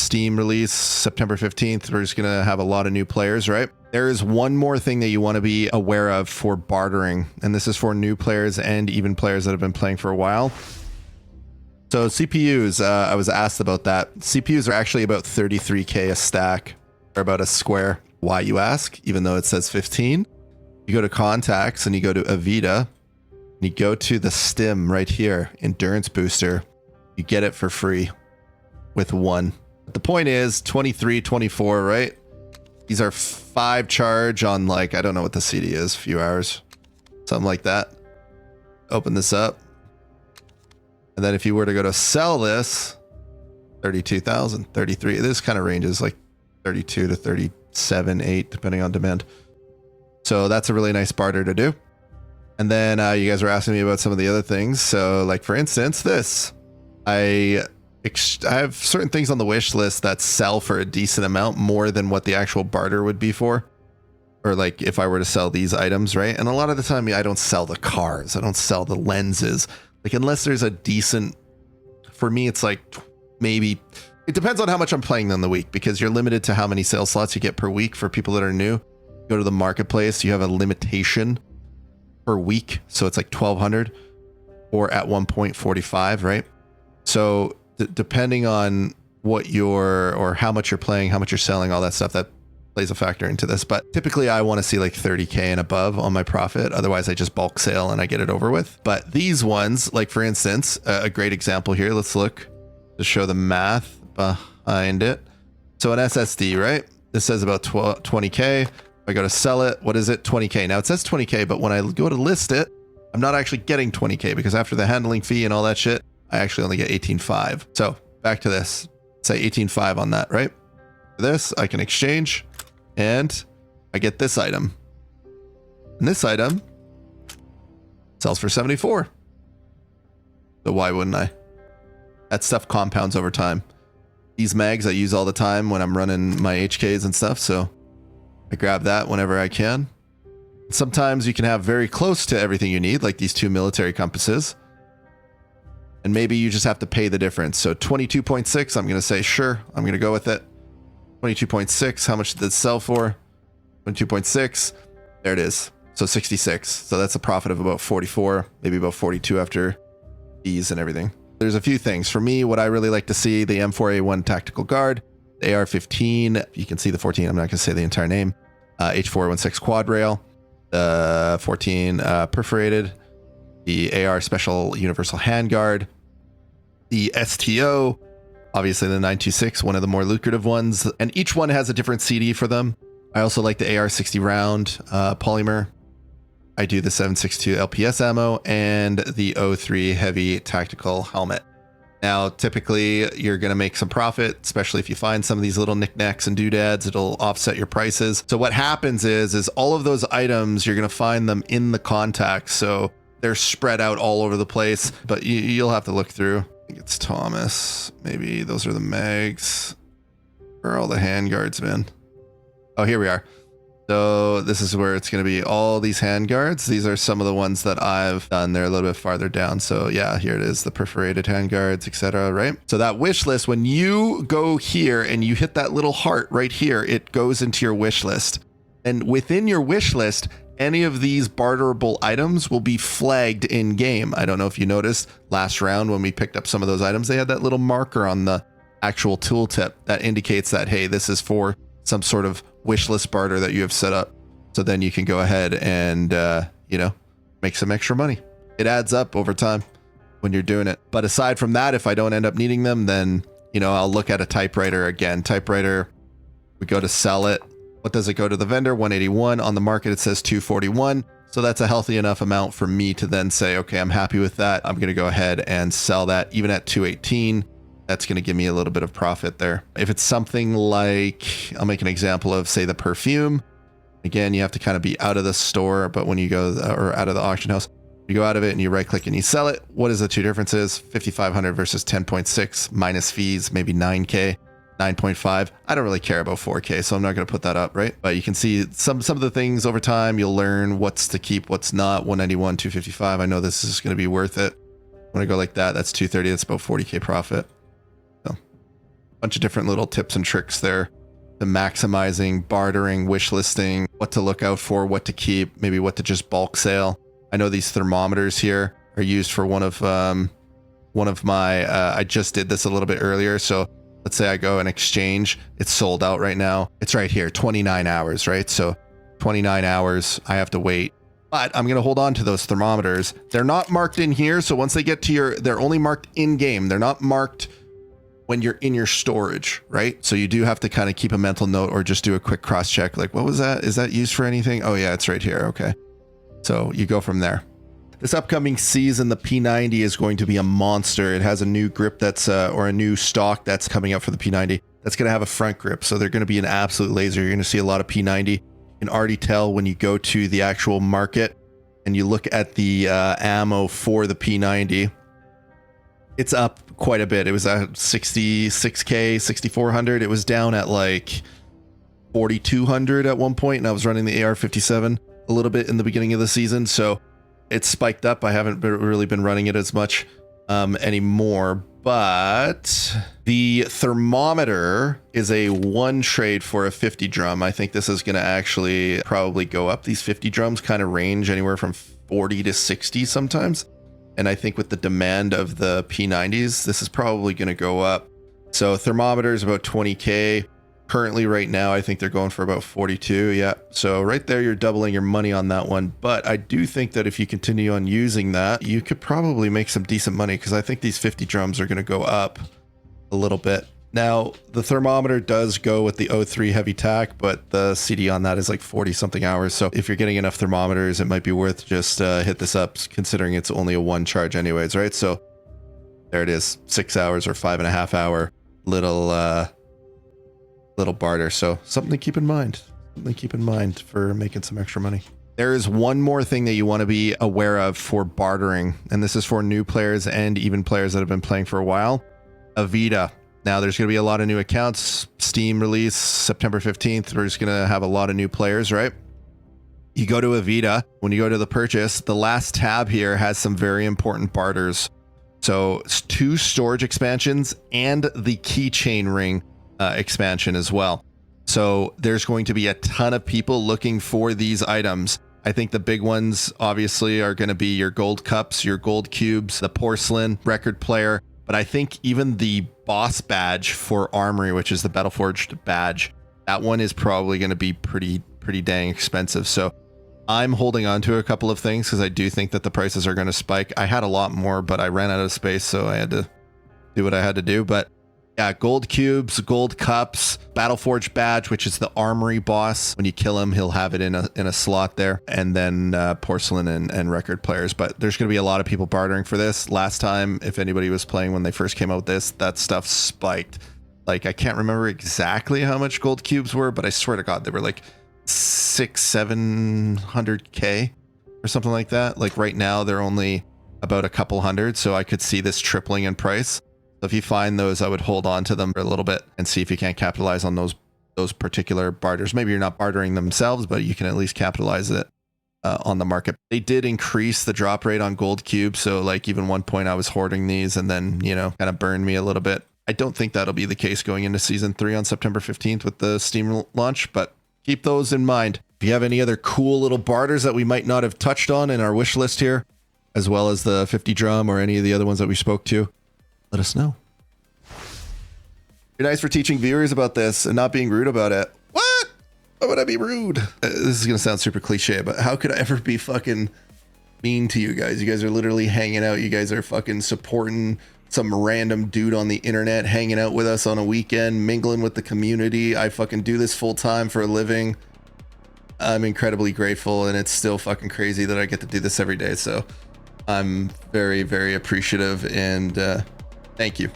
Steam release, September 15th. We're just going to have a lot of new players, right? There is one more thing that you want to be aware of for bartering, and this is for new players and even players that have been playing for a while. So CPUs, I was asked about that. CPUs are actually about 33K a stack, or about a square. Why, you ask? Even though it says 15. You go to contacts and you go to Evita, and you go to the stim right here, endurance booster. You get it for free with one. The point is 23, 24, right? These are 5 charge on, like, I don't know what the CD is, a few hours, something like that. Open this up. And then if you were to go to sell this, 32,000, 33, this kind of ranges like 32 to 37, 8, depending on demand. So that's a really nice barter to do. And then you guys were asking me about some of the other things. So like, for instance, this, I have certain things on the wish list that sell for a decent amount, more than what the actual barter would be for. Or like if I were to sell these items, right? And a lot of the time I don't sell the cars. I don't sell the lenses. Like, unless there's a decent, for me, it's like maybe, it depends on how much I'm playing in the week, because you're limited to how many sales slots you get per week. For people that are new, go to the marketplace, you have a limitation per week. So it's like 1,200 or at 1.45, right? So depending on what or how much you're playing, how much you're selling, all that stuff, that plays a factor into this. But typically I want to see like 30K and above on my profit. Otherwise I just bulk sale and I get it over with. But these ones, like for instance, a great example here, let's look to show the math behind it. So an SSD, right? This says about 20K. If I go to sell it, what is it? 20K. Now it says 20K, but when I go to list it, I'm not actually getting 20K, because after the handling fee and all that shit, I actually only get 18.5. So back to this, say 18.5 on that, right? For this, I can exchange and I get this item. And this item sells for 74. So why wouldn't I? That stuff compounds over time. These mags I use all the time when I'm running my HKs and stuff, so I grab that whenever I can. Sometimes you can have very close to everything you need, like these 2 military compasses. And maybe you just have to pay the difference. So 22.6, I'm going to say, sure, I'm going to go with it. 22.6, how much did it sell for? 22.6, there it is. So 66. So that's a profit of about 44, maybe about 42 after fees and everything. There's a few things. For me, what I really like to see, the M4A1 Tactical Guard, the AR-15, you can see the 14, I'm not going to say the entire name, H416 Quad Rail, the 14 Perforated, the AR Special Universal Handguard, the STO, obviously the 926, one of the more lucrative ones, and each one has a different CD for them. I also like the AR-60 round polymer. I do the 7.62 LPS ammo and the O3 heavy tactical helmet. Now, typically you're going to make some profit, especially if you find some of these little knickknacks and doodads, it'll offset your prices. So what happens is all of those items, you're going to find them in the contacts. So they're spread out all over the place, but you'll have to look through. I think it's Thomas. Maybe those are the mags. Where are all the handguards, man? Oh, here we are. So this is where it's going to be all these handguards. These are some of the ones that I've done. They're a little bit farther down. So yeah, here it is, the perforated handguards, etc. Right? So that wish list, when you go here and you hit that little heart right here, it goes into your wish list. And within your wish list, any of these barterable items will be flagged in game. I don't know if you noticed last round when we picked up some of those items, they had that little marker on the actual tooltip that indicates that, hey, this is for some sort of wish list barter that you have set up. So then you can go ahead and, you know, make some extra money. It adds up over time when you're doing it. But aside from that, if I don't end up needing them, then, you know, I'll look at a typewriter again. Typewriter, we go to sell it. What does it go to the vendor? 181. On the market, it says 241. So that's a healthy enough amount for me to then say, okay, I'm happy with that. I'm going to go ahead and sell that even at 218. That's going to give me a little bit of profit there. If it's something like, I'll make an example of, say, the perfume. Again, you have to kind of be out of the store, but when you go, or out of the auction house, you go out of it and you right click and you sell it. What is the two differences? 5,500 versus 10.6 minus fees, maybe 9K, 9.5. I don't really care about 4K, so I'm not going to put that up, right? But you can see some of the things over time. You'll learn what's to keep, what's not. 191, 255. I know this is going to be worth it. When I go like that, that's 230. That's about 40K profit. bunch of different little tips and tricks there to maximizing bartering, wish listing, what to look out for, what to keep, maybe what to just bulk sale. I know these thermometers here are used for one of my, I just did this a little bit earlier. So let's say I go and exchange, it's sold out right now. It's right here, 29 hours, right? So 29 hours, I have to wait. But I'm going to hold on to those thermometers. They're not marked in here. So once they get to your, they're only marked in game. They're not marked when you're in your storage, right? So you do have to kind of keep a mental note or just do a quick cross check. Like, what was that? Is that used for anything? Oh yeah, it's right here. Okay. So you go from there. This upcoming season, the P90 is going to be a monster. It has a new grip that's, or a new stock that's coming out for the P90. That's going to have a front grip. So they're going to be an absolute laser. You're going to see a lot of P90. You can already tell when you go to the actual market and you look at the ammo for the P90, it's up quite a bit. It was at 66K, 6,400. It was down at like 4,200 at one point, and I was running the AR-57 a little bit in the beginning of the season. So it's spiked up. I haven't really been running it as much anymore, but the thermometer is a one trade for a 50 drum. I think this is going to actually probably go up. These 50 drums kind of range anywhere from 40 to 60 sometimes. And I think with the demand of the P90s, this is probably going to go up. So thermometer is about 20K. Currently right now, I think they're going for about 42. Yeah. So right there, you're doubling your money on that one. But I do think that if you continue on using that, you could probably make some decent money, because I think these 50 drums are going to go up a little bit. Now, the thermometer does go with the O3 heavy tack, but the CD on that is like 40 something hours. So if you're getting enough thermometers, it might be worth just hit this up, considering it's only a one charge anyways, right? So there it is, 6 hours or 5.5 hour little barter. So something to keep in mind. Something to keep in mind for making some extra money. There is one more thing that you want to be aware of for bartering, and this is for new players and even players that have been playing for a while. Evita. Now there's going to be a lot of new accounts. Steam release September 15th. We're just going to have a lot of new players, right? You go to Evita. When you go to the purchase, the last tab here has some very important barters. So it's 2 storage expansions and the keychain ring expansion as well. So there's going to be a ton of people looking for these items. I think the big ones obviously are going to be your gold cups, your gold cubes, the porcelain record player. But I think even the boss badge for Armory, which is the Battleforged badge, that one is probably going to be pretty dang expensive. So I'm holding on to a couple of things because I do think that the prices are going to spike. I had a lot more, but I ran out of space, so I had to do what I had to do. But yeah, gold cubes, gold cups, Battleforged badge, which is the Armory boss. When you kill him, he'll have it in a slot there. And then porcelain and record players. But there's going to be a lot of people bartering for this. Last time, if anybody was playing when they first came out with this, that stuff spiked. Like, I can't remember exactly how much gold cubes were, but I swear to God, they were like 700K or something like that. Like right now, they're only about a couple hundred. So I could see this tripling in price. So if you find those, I would hold on to them for a little bit and see if you can't capitalize on those particular barters. Maybe you're not bartering themselves, but you can at least capitalize it on the market. They did increase the drop rate on gold cubes. So like even one point I was hoarding these and then, you know, kind of burned me a little bit. I don't think that'll be the case going into season 3 on September 15th with the Steam launch, but keep those in mind. If you have any other cool little barters that we might not have touched on in our wish list here, as well as the 50 drum or any of the other ones that we spoke to, let us know. You're nice for teaching viewers about this and not being rude about it. What? Why would I be rude? This is going to sound super cliche, but how could I ever be fucking mean to you guys? You guys are literally hanging out. You guys are fucking supporting some random dude on the internet, hanging out with us on a weekend, mingling with the community. I fucking do this full time for a living. I'm incredibly grateful, and it's still fucking crazy that I get to do this every day. So I'm very, very appreciative, and thank you.